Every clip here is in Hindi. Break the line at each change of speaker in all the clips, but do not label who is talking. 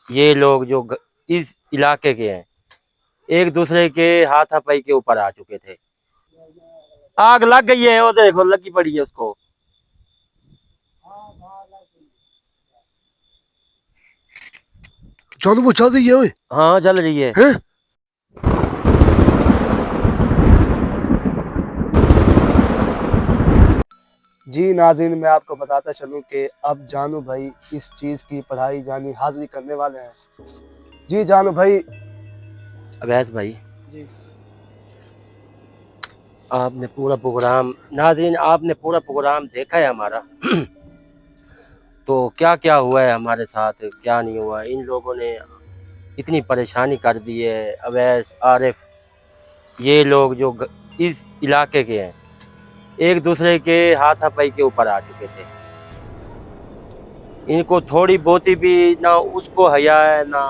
ये लोग जो इस इलाके के हैं, एक दूसरे के हाथापाई के ऊपर आ चुके थे। आग लग गई है, वो देखो लगी पड़ी है उसको।
जानू वो चल रही है ओए।
हाँ चल रही है।
हैं? जी नाज़रीन, मैं आपको बताता चलूं कि अब जानू भाई इस चीज़ की पढ़ाई यानी हाजिरी करने वाले हैं। जी जानू भाई।
अवैस भाई,
जी
आपने पूरा प्रोग्राम, नाज़रीन आपने पूरा प्रोग्राम देखा है हमारा। तो क्या क्या हुआ है हमारे साथ, क्या नहीं हुआ। इन लोगों ने इतनी परेशानी कर दी है। अवैस, आरिफ, ये लोग जो इस इलाके के हैं, एक दूसरे के हाथापाई के ऊपर आ चुके थे। इनको थोड़ी बहुती भी ना उसको हया है, ना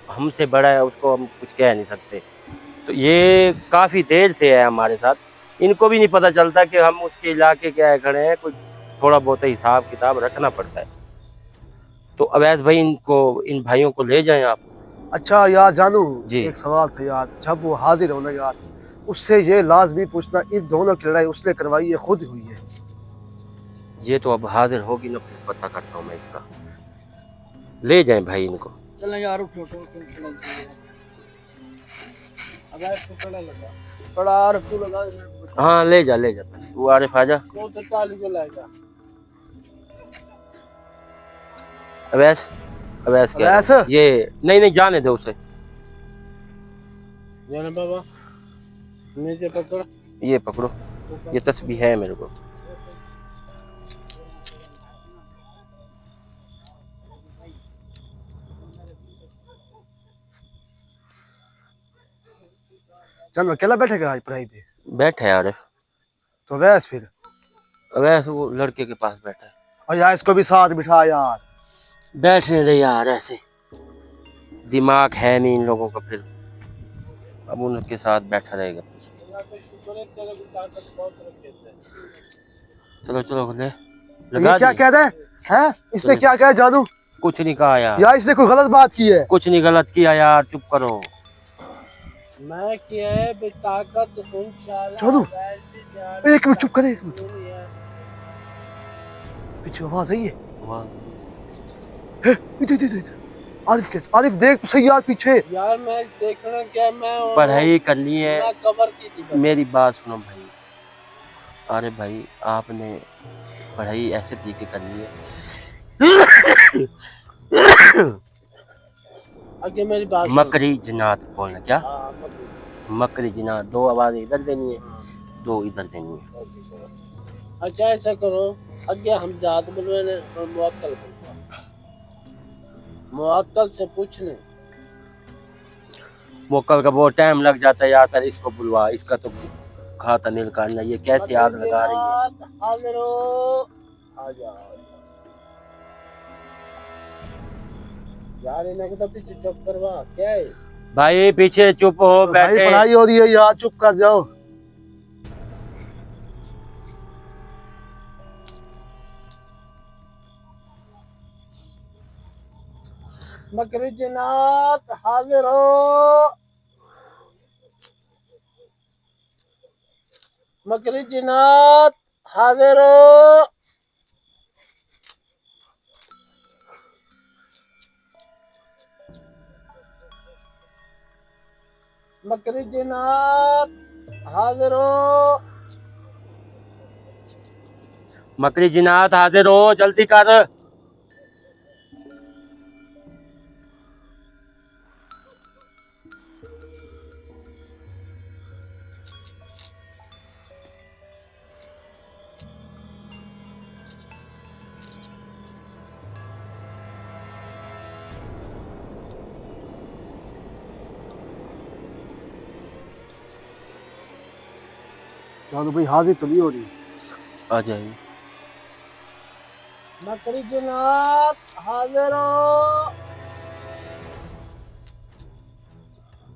हमसे बड़ा है, उसको हम कुछ कह नहीं सकते। तो ये काफ़ी देर से है हमारे साथ। इनको भी नहीं पता चलता कि हम उसके इलाके के आए खड़े हैं। कुछ थोड़ा बहुत हिसाब किताब रखना पड़ता है। तो अवैस भाई, इनको, इन भाइयों को ले जाएं आप।
अच्छा यार जानू,
जी।
एक सवाल था यार, जब वो हाजिर होना यार, उससे ये लाजमी पूछना, इन दोनों की लड़ाई उसने करवाई है खुद हुई है?
ये तो अब हाजिर होगी ना, फिर पता करता हूँ मैं इसका। ले जाएं भाई इनको।
चल यार उठो उठो उठो, लगा बड़ा आर तू लगा
हाँ ले जा ले जा, तू आरिफ आ जा।
तो 40 को लाएगा।
अवैस, अवैस
अब
कह रहा हूँ
ऐसा
ये। नहीं नहीं, जाने दो उसे।
जाने बाबा, नीचे पकड़।
ये पकड़ो, ये तस्बीह है मेरे को।
चल अकेला बैठेगा आज पढ़ाई पे?
बैठा है आरिफ।
तो वैस फिर,
अवैस वो लड़के के पास बैठा है।
और यार इसको भी साथ बिठा यार।
बैठने दे यार, ऐसे दिमाग है नहीं इन लोगों का। फिर अब उनके साथ बैठा रहेगा। चलो चलो ले,
ये
लगा
क्या
दिए।
कह रहा है? इसने
चलो,
क्या कहा जानू?
कुछ नहीं कहा यार।
यार इसने कोई गलत बात की है?
कुछ नहीं गलत किया यार, चुप करो।
मैं क्या है बेताकत इंशाल्लाह। एक मिनट चुप करे, एक मिनट। पीछे आवाज आई है। इधर इधर इधर। आरिफ कैसे? आरिफ देख तो सही यार पीछे। यार मैं देखना क्या, मैं
पढ़ाई करनी है।
मैं कवर की थी।
मेरी बात सुनो भाई। अरे भाई, आपने पढ़ाई ऐसे तरीके करनी है।
आगे मेरी बात
मकरी जनात बोलना क्या?
हाँ,
मकरी जनात, दो आवाज इधर देनी है, दो इधर देनी है।
अच्छा ऐसा करो, आगे हम जात बुलवाने और मुअक्कल बुलवा, मुअक्कल से पूछने।
वो कल का बहुत टाइम लग जाता है यार। फिर इसको बुलवा, इसका तो खाता नील करना। ये कैसे याद लगा रही है।
हाजिरो आ जाओ यार, इन्हें तो पीछे चुप करवा क्या है
भाई, पीछे चुप हो
तो भाई?
बैठे।
पढ़ाई हो रही है यार, चुप कर जाओ। मकरी जनात हाजिर हो। मकरी जनात हाजिर हो। मकरी जनात हाजिर हो।
मकरी जिनात हाजिर हो, जल्दी कर।
चलो भाई, हाजिर तो नहीं हो रही।
आ जाइए।
मकरी जनात हाजिर हो।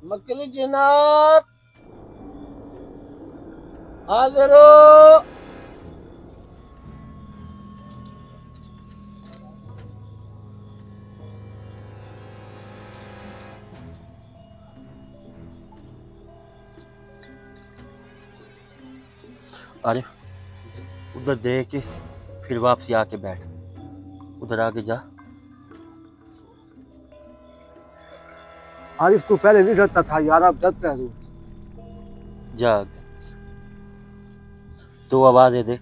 मकरी जनात हाजिर हो।
अरे उधर देख के फिर वापसी आके बैठ, उधर आगे जा।
आरिफ तू पहले नहीं डरता था यार, अब डरता है तू।
जा आगे। तो आवाजें दे।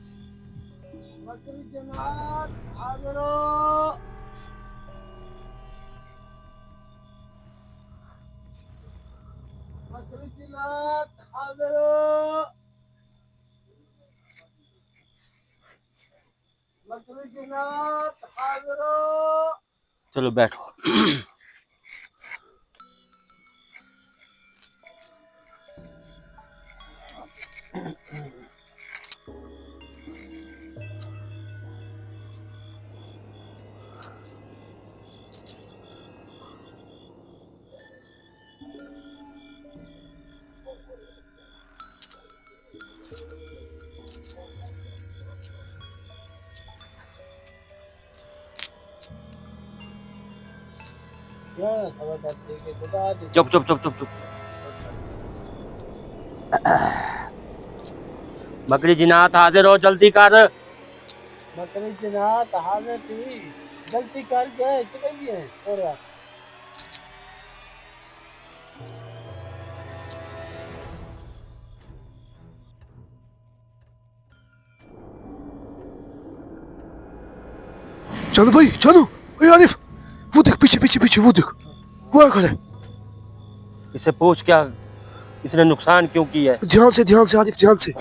चलो बैठो। चुप चुप चुप चुप चुप। बकरी जिनात हाजिर हो, जल्दी कर।
बकरी जिनात हाजिर थी, जल्दी कर गए चले गए और
जानू भाई, जानू, ओए आरिफ, वो देख पीछे पीछे पीछे, वो देख, वो आ खड़ा है।
इसे पूछ क्या इसने नुकसान क्यों किया है।
ध्यान से आरिफ, ध्यान से।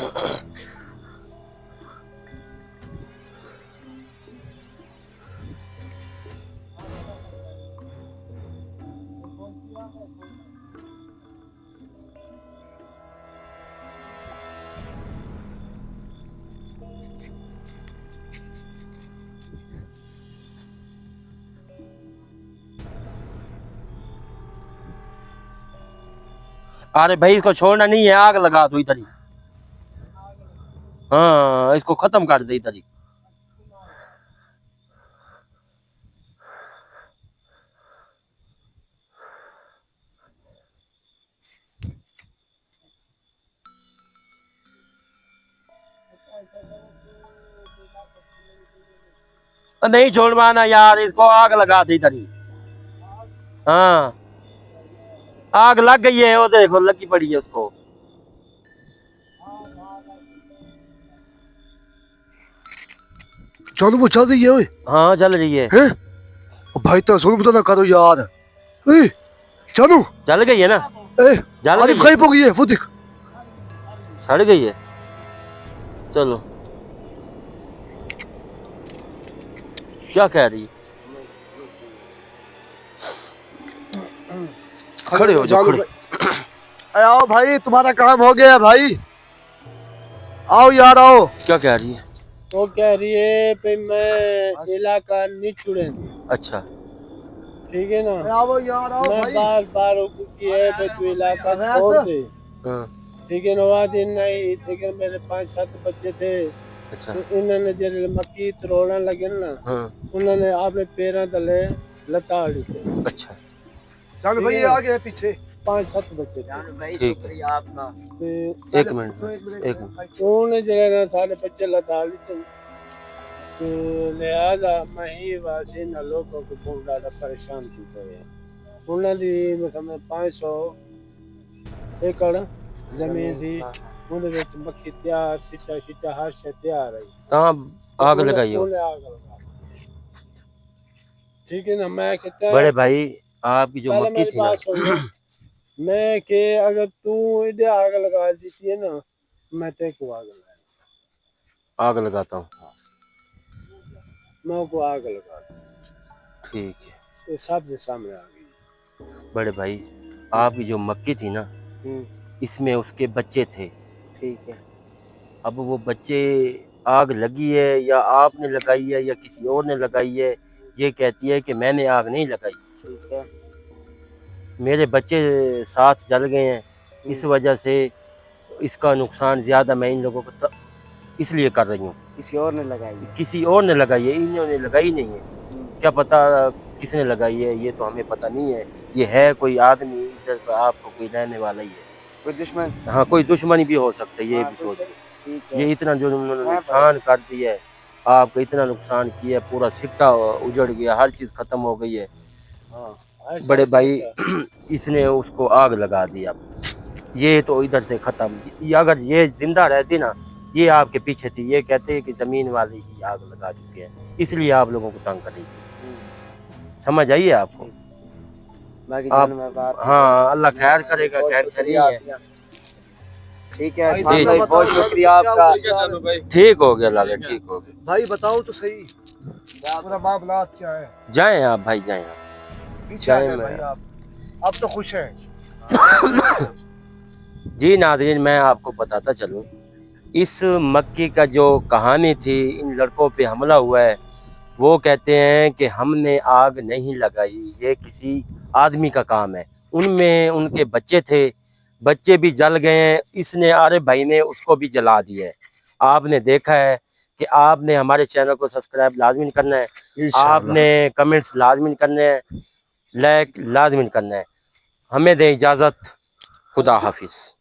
अरे भाई इसको छोड़ना नहीं है, आग लगा दो इधर ही। हाँ इसको खत्म कर दे इधर ही। नहीं छोड़वाना यार, इसको आग लगा दे इधर ही। हाँ आग लग गई है, वो देखो लगी पड़ी है उसको।
जानू वो चल रही है ओए।
हाँ जल रही है।
हैं? ओ भाई तो सुन बुता ना करो यार। ए जानू,
जल गई है ना,
ए
जल
आरिफ
गई है।
गायब हो गई है, वो देख।
सड़ गई है। चलो क्या कह रही है। खड़े हो जाओ, खड़े।
अरे आओ भाई, तुम्हारा काम हो गया है भाई, आओ यार आओ।
क्या कह रही है।
वो कह रही है पे मैं इलाका नहीं छुड़े।
अच्छा
ठीक है ना,
आओ यार आओ
मैं
भाई।
बार बार की है पे तू इलाका छोड़ दे।
हाँ,
ठीक है ना, वाद इन नहीं थे कि मेरे 5-7 बच्चे थे,
अच्छा
तो इन्होंने जब मक्की तरोड़ने लगे ना,
हाँ,
उन्होंने अपने पैरों तले लताड़ी थे।
अच्छा
जानू भाई ये आगे है पीछे।
5-7 बच्चे थे।
ठीक है।
ते
एक मिनट एक मिनट।
उन्हें जगह ना सारे बच्चे लताड़ी थे, तो लिहाजा मैं ही वासी न लोगों को बहुत ज्यादा परेशान कीते हुए। उन्होंने दी मतलब 500 एकड़ जमीन थी, उन्हें विच मक्की तैयार, सीटा हर शे तैयार है।
कहाँ आग लगाई हो।
उन्हें आग लगा दी। ठीक है ना, मैं कहता
बड़े भाई आपकी जो
पहले
मक्की
मेरी
थी ना,
बात सुन लो। मैं के अगर तू इधर आग लगा देती है ना, मैं तेरे को आग लगा,
आग लगाता हूँ।
मैं को आग लगा दूं।
ठीक है।
ये सब के सामने आ गई।
बड़े भाई आपकी जो मक्की थी ना, इसमें उसके बच्चे थे।
ठीक है,
अब वो बच्चे आग लगी है या आपने लगाई है या किसी और ने लगाई है, ये कहती है कि मैंने आग नहीं लगाई।
ठीक है,
मेरे बच्चे साथ जल गए हैं, इस वजह से इसका नुकसान ज़्यादा मैं इन लोगों को इसलिए कर रही हूँ।
किसी और ने लगाई है।
किसी और ने लगाई है, इन्होंने लगाई नहीं है। क्या पता किसने लगाई है, ये तो हमें पता नहीं है। ये है कोई आदमी इधर का आपको कोई रहने वाला ही है,
कोई दुश्मन।
हाँ कोई दुश्मनी भी हो सकता है, ये भी सोच।
ठीक है।
ये इतना जो उन्होंने नुकसान कर दिया है, आपको इतना नुकसान किया है, पूरा सिक्का उजड़ गया, हर चीज खत्म हो गई है।
हाँ, ऐसा
बड़े भाई
कैसा?
इसने उसको आग लगा दी। अब ये तो इधर से खत्म, ये अगर ये जिंदा रहती ना, ये आपके पीछे थी, ये कहते हैं कि जमीन वाले ही आग लगा चुके हैं, इसलिए आप लोगों को तंग कर रही थी। समझ आइए आपको?
बाकी
आप
जान मैं बात
हाँ, अल्लाह खैर करेगा, टेंशन नहीं है।
ठीक है,
भाई
जी,
दादा
जी,
बताओ
बहुत
यार,
शुक्रिया
क्या
आपका।
हुआ यार?
ठीक हो गया लाले, ठीक हो गया।
भाई बताओ तो सही, पूरा मामला क्या है?
जाएं आप भाई, जाएं आप।
पीछे आ
जाए
गए
मैं-
भाई आप, अब तो खुश हैं।
जी नाज़रीन, मैं आपको बताता चलूं, इस मक्की का जो कहानी थी, इन लड़कों पे हमला हुआ है, वो कहते हैं कि हमने आग नहीं लगाई, ये किसी आदमी का काम है। उनमें उनके बच्चे थे, बच्चे भी जल गए हैं, इसने आरे भाई ने उसको भी जला दिया है। आपने देखा है कि आपने हमारे चैनल को सब्सक्राइब लाजमी करना है,
इंशाल्लाह।
आपने कमेंट्स लाजमी करने हैं, लाइक लाजमी करना है। हमें दें इजाज़त, खुदा हाफिज़।